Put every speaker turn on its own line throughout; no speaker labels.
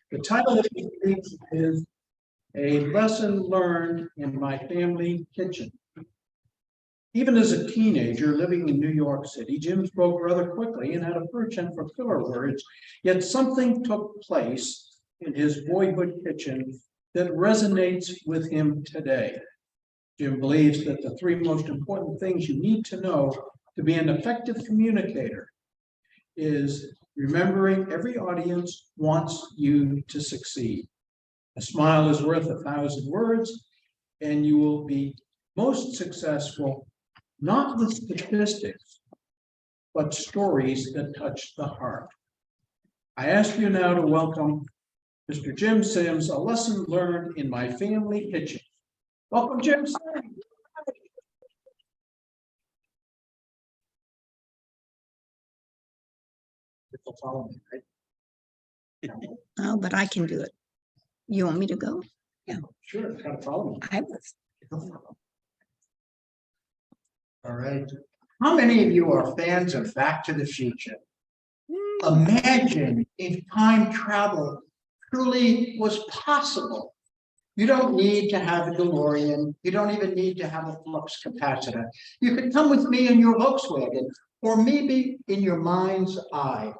The title of the speech is A Lesson Learned in My Family Kitchen. Even as a teenager living in New York City, Jim spoke rather quickly and had a penchant for filler words, yet something took place in his boyhood kitchen that resonates with him today. Jim believes that the three most important things you need to know to be an effective communicator is remembering every audience wants you to succeed. A smile is worth 1,000 words, and you will be most successful not with statistics, but stories that touch the heart. I ask you now to welcome Mr. Jim Sims, A Lesson Learned in My Family Kitchen. Welcome, Jim Sims. Follow me, right?
Oh, but I can do it. You want me to go? Yeah.
Sure, it's got to follow me.
I was.
All right. How many of you are fans of Back to the Future? Imagine if time travel truly was possible. You don't need to have a DeLorean. You don't even need to have a flux capacitor. You could come with me in your Volkswagen, or maybe in your mind's eye.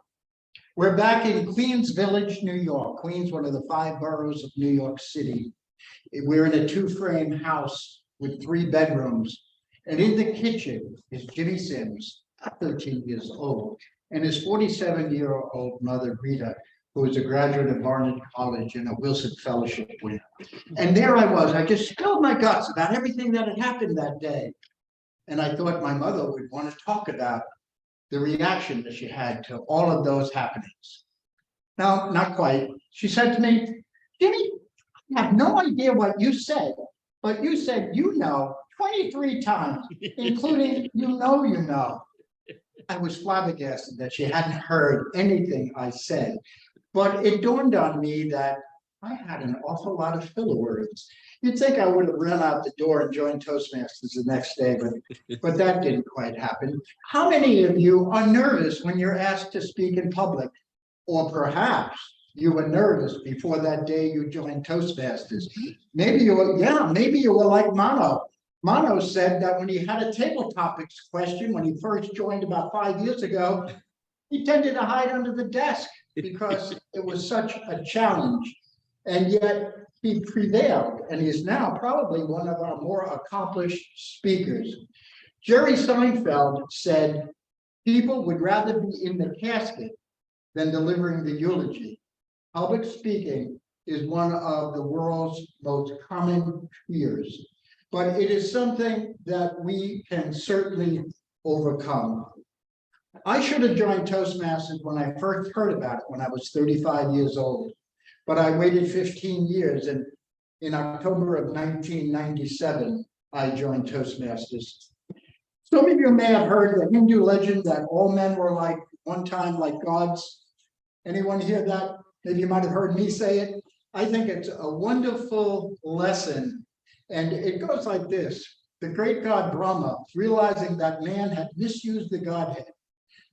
We're back in Queens Village, New York. Queens, one of the 5 boroughs of New York City. We're in a 2-frame house with 3 bedrooms. And in the kitchen is Jimmy Sims, 13 years old, and his 47-year-old mother, Rita, who is a graduate of Barnard College and a Wilson Fellowship winner. And there I was, I just spilled my guts about everything that had happened that day. And I thought my mother would want to talk about the reaction that she had to all of those happenings. No, not quite. She said to me, Jimmy, I have no idea what you said, but you said, 23 times, including you know. I was flabbergasted that she hadn't heard anything I said, but it dawned on me that I had an awful lot of filler words. You'd think I would have run out the door and joined Toastmasters the next day, but that didn't quite happen. How many of you are nervous when you're asked to speak in public? Or perhaps you were nervous before that day you joined Toastmasters. Maybe you were like Mono. Mono said that when he had a table topics question, when he first joined about 5 years ago, he tended to hide under the desk because it was such a challenge. And yet he prevailed, and he is now probably one of our more accomplished speakers. Jerry Seinfeld said, people would rather be in the casket than delivering the eulogy. Public speaking is one of the world's most common fears, but it is something that we can certainly overcome. I should have joined Toastmasters when I first heard about it when I was 35 years old, but I waited 15 years, and in October of 1997, I joined Toastmasters. Some of you may have heard the Hindu legend that all men were like one time like gods. Anyone hear that? Maybe you might have heard me say it. I think it's a wonderful lesson. And it goes like this. The great god Brahma, realizing that man had misused the Godhead,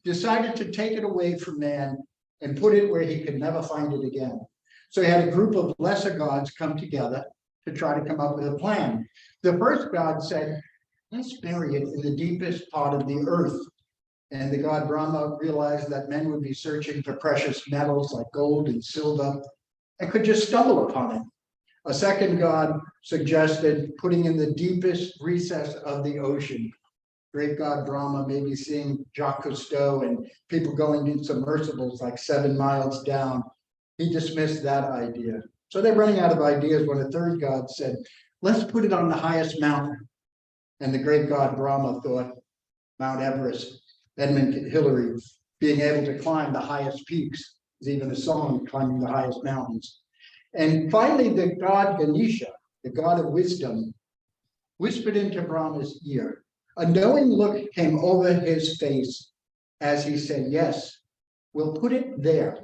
decided to take it away from man and put it where he could never find it again. So he had a group of lesser gods come together to try to come up with a plan. The first god said, let's bury it in the deepest part of the earth. And the god Brahma realized that men would be searching for precious metals like gold and silver and could just stumble upon it. A second god suggested putting in the deepest recess of the ocean. Great god Brahma maybe seeing Jacques Cousteau and people going in submersibles like 7 miles down. He dismissed that idea. So they're running out of ideas when a third god said, let's put it on the highest mountain. And the great god Brahma thought Mount Everest, Edmund Hillary, being able to climb the highest peaks. There's even a song, Climbing the Highest Mountains. And finally, the god Ganesha, the god of wisdom, whispered into Brahma's ear. A knowing look came over his face as he said, yes, we'll put it there.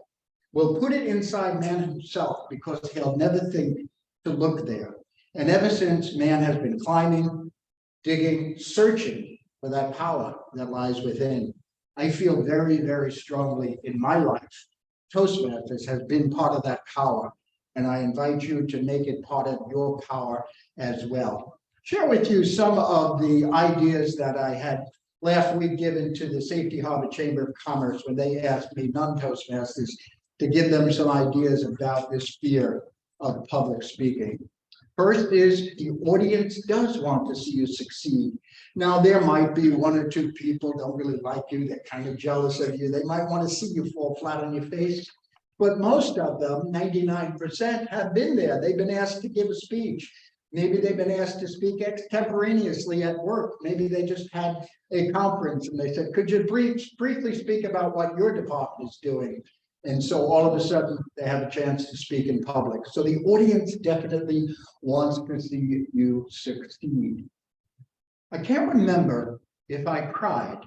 We'll put it inside man himself because he'll never think to look there. And ever since, man has been climbing, digging, searching for that power that lies within. I feel very, very strongly in my life Toastmasters has been part of that power. And I invite you to make it part of your power as well. Share with you some of the ideas that I had last week given to the Safety Harbor Chamber of Commerce when they asked me, non-Toastmasters, to give them some ideas about this fear of public speaking. First is the audience does want to see you succeed. Now, there might be one or two people don't really like you, they're kind of jealous of you. They might want to see you fall flat on your face. But most of them, 99%, have been there. They've been asked to give a speech. Maybe they've been asked to speak extemporaneously at work. Maybe they just had a conference and they said, could you briefly speak about what your department is doing? And so all of a sudden they have a chance to speak in public. So the audience definitely wants to see you succeed. I can't remember if I cried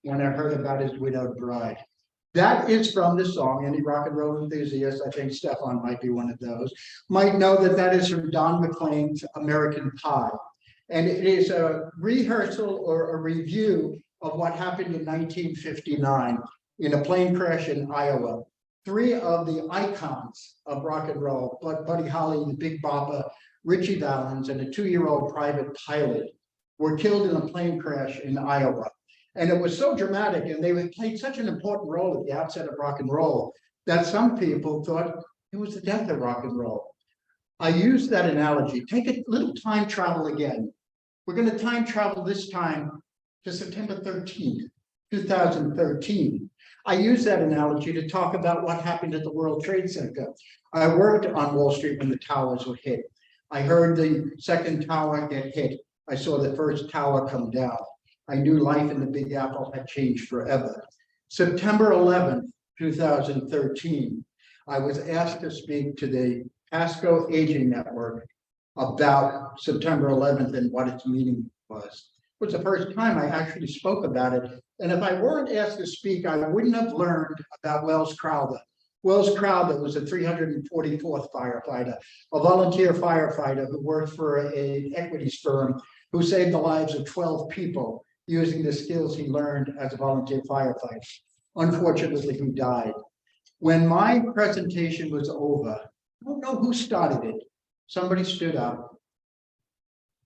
when I heard about his widowed bride. That is from the song. Any rock and roll enthusiast, I think Stefan might be one of those, might know that that is from Don McLean's American Pie. And it is a rehearsal or a review of what happened in 1959 in a plane crash in Iowa. Three of the icons of rock and roll, Buddy Holly, the Big Bopper, Richie Valens, and a 2-year-old private pilot were killed in a plane crash in Iowa. And it was so dramatic, and they played such an important role at the outset of rock and roll that some people thought it was the death of rock and roll. I use that analogy. Take a little time travel again. We're going to time travel this time to September 13th, 2013. I use that analogy to talk about what happened at the World Trade Center. I worked on Wall Street when the towers were hit. I heard the second tower get hit. I saw the first tower come down. I knew life in the Big Apple had changed forever. September 11th, 2013, I was asked to speak to the Pasco Aging Network about September 11th and what its meaning was. It was the first time I actually spoke about it. And if I weren't asked to speak, I wouldn't have learned about Wells Crowther. Wells Crowther was a 344th firefighter, a volunteer firefighter who worked for an equities firm who saved the lives of 12 people using the skills he learned as a volunteer firefighter. Unfortunately, he died. When my presentation was over, I don't know who started it. Somebody stood up.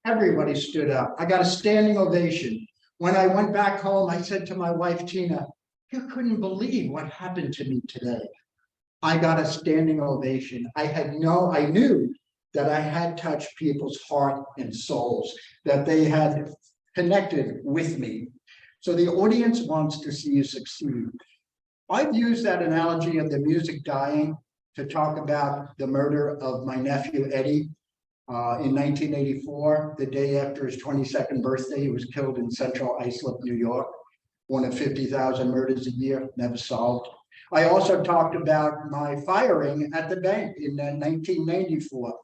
Everybody stood up. I got a standing ovation. When I went back home, I said to my wife, Tina, you couldn't believe what happened to me today. I got a standing ovation. I knew that I had touched people's heart and souls, that they had connected with me. So the audience wants to see you succeed. I've used that analogy of the music dying to talk about the murder of my nephew, Eddie, in 1984, the day after his 22nd birthday. He was killed in Central Islip, New York, one of 50,000 murders a year, never solved. I also talked about my firing at the bank in 1994.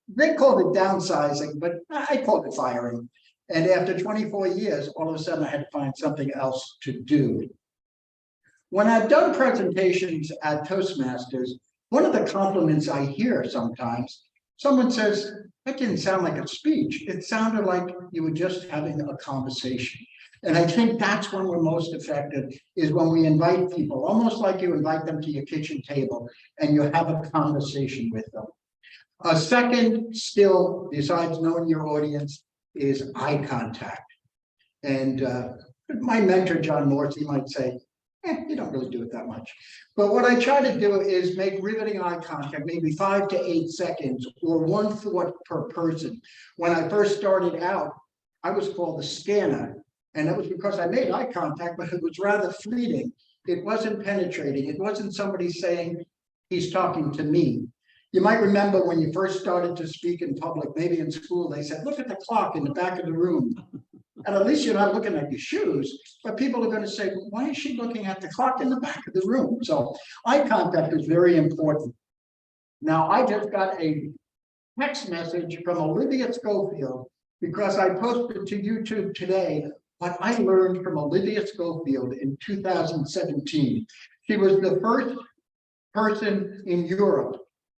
They called it downsizing, but I called it firing. And after 24 years, all of a sudden I had to find something else to do. When I've done presentations at Toastmasters, one of the compliments I hear sometimes, someone says, that didn't sound like a speech. It sounded like you were just having a conversation. And I think that's when we're most effective, is when we invite people, almost like you invite them to your kitchen table and you have a conversation with them. A second skill, besides knowing your audience, is eye contact. And my mentor, John Morse, he might say, you don't really do it that much. But what I try to do is make riveting eye contact, maybe 5 to 8 seconds or 1 thought per person. When I first started out, I was called the scanner. And that was because I made eye contact, but it was rather fleeting. It wasn't penetrating. It wasn't somebody saying, he's talking to me. You might remember when you first started to speak in public, maybe in school, they said, look at the clock in the back of the room. And at least you're not looking at your shoes, but people are going to say, why is she looking at the clock in the back of the room? So eye contact is very important. Now, I just got a text message from Olivia Schofield because I posted to YouTube today what I learned from Olivia Schofield in 2017. She was the first person in Europe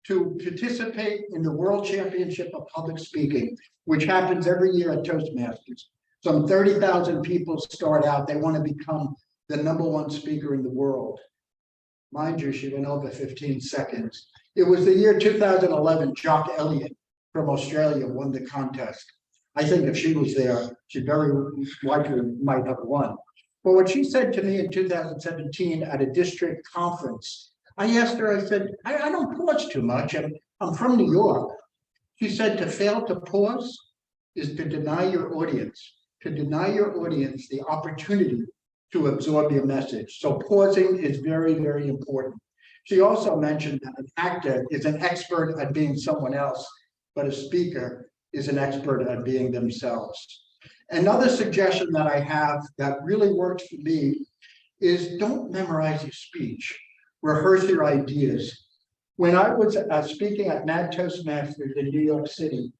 to participate in the World Championship of Public Speaking, which happens every year at Toastmasters. Some 30,000 people start out. They want to become the #1 speaker in the world. Mind you, she went over 15 seconds. It was the year 2011, Jock Elliott from Australia won the contest. I think if she was there, she very likely might have won. But what she said to me in 2017 at a district conference, I asked her, I said, I don't pause too much. I'm from New York. She said to fail to pause is to deny your audience, the opportunity to absorb your message. So pausing is very, very important. She also mentioned that an actor is an expert at being someone else, but a speaker is an expert at being themselves. Another suggestion that I have that really works for me is don't memorize your speech, rehearse your ideas. When I was speaking at Mad Toastmasters in New York City,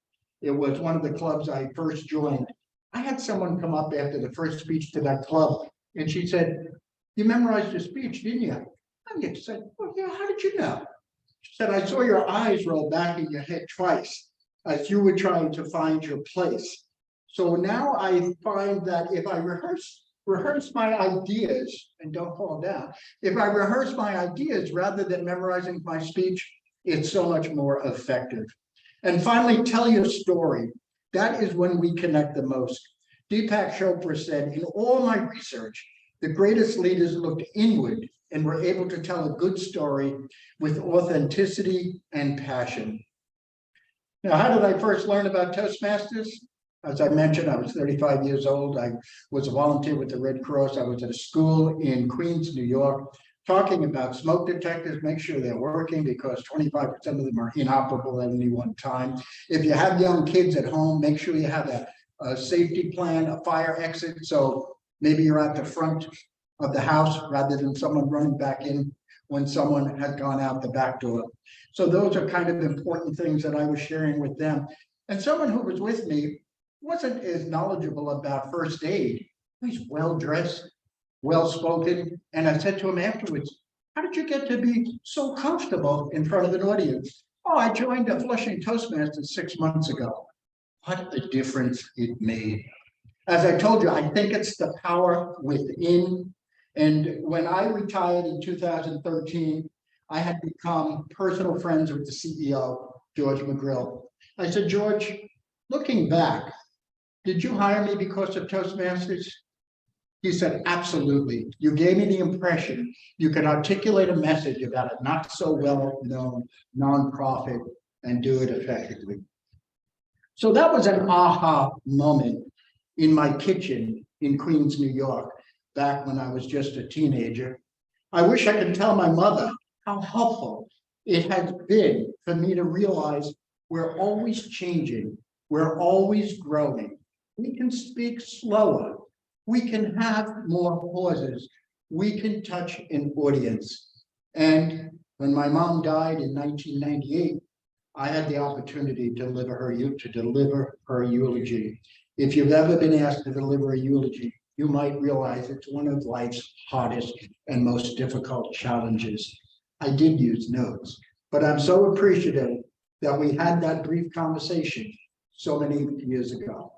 it was one of the clubs I first joined. I had someone come up after the first speech to that club, and she said, "You memorized your speech, didn't you?" I said, "Well, yeah, how did you know?" She said, "I saw your eyes roll back in your head twice as you were trying to find your place." So now I find that if I rehearse my ideas and don't fall down, if I rehearse my ideas rather than memorizing my speech, it's so much more effective. And finally, tell your story. That is when we connect the most. Deepak Chopra said, in all my research, the greatest leaders looked inward and were able to tell a good story with authenticity and passion. Now, how did I first learn about Toastmasters? As I mentioned, I was 35 years old. I was a volunteer with the Red Cross. I was at a school in Queens, New York, talking about smoke detectors, make sure they're working because 25% of them are inoperable at any one time. If you have young kids at home, make sure you have a safety plan, a fire exit. So maybe you're at the front of the house rather than someone running back in when someone has gone out the back door. So those are kind of important things that I was sharing with them. And someone who was with me wasn't as knowledgeable about first aid. He's well-dressed, well-spoken. And I said to him afterwards, "How did you get to be so comfortable in front of an audience?" "Oh, I joined a Flushing Toastmasters 6 months ago." What a difference it made. As I told you, I think it's the power within. And when I retired in 2013, I had become personal friends with the CEO, George McGrill. I said, "George, looking back, did you hire me because of Toastmasters?" He said, "Absolutely. You gave me the impression you could articulate a message about a not so well-known nonprofit and do it effectively." So that was an aha moment in my kitchen in Queens, New York, back when I was just a teenager. I wish I could tell my mother how helpful it has been for me to realize we're always changing, we're always growing. We can speak slower, we can have more pauses, we can touch an audience. And when my mom died in 1998, I had the opportunity to deliver her eulogy. If you've ever been asked to deliver a eulogy, you might realize it's one of life's hardest and most difficult challenges. I did use notes, but I'm so appreciative that we had that brief conversation so many years ago.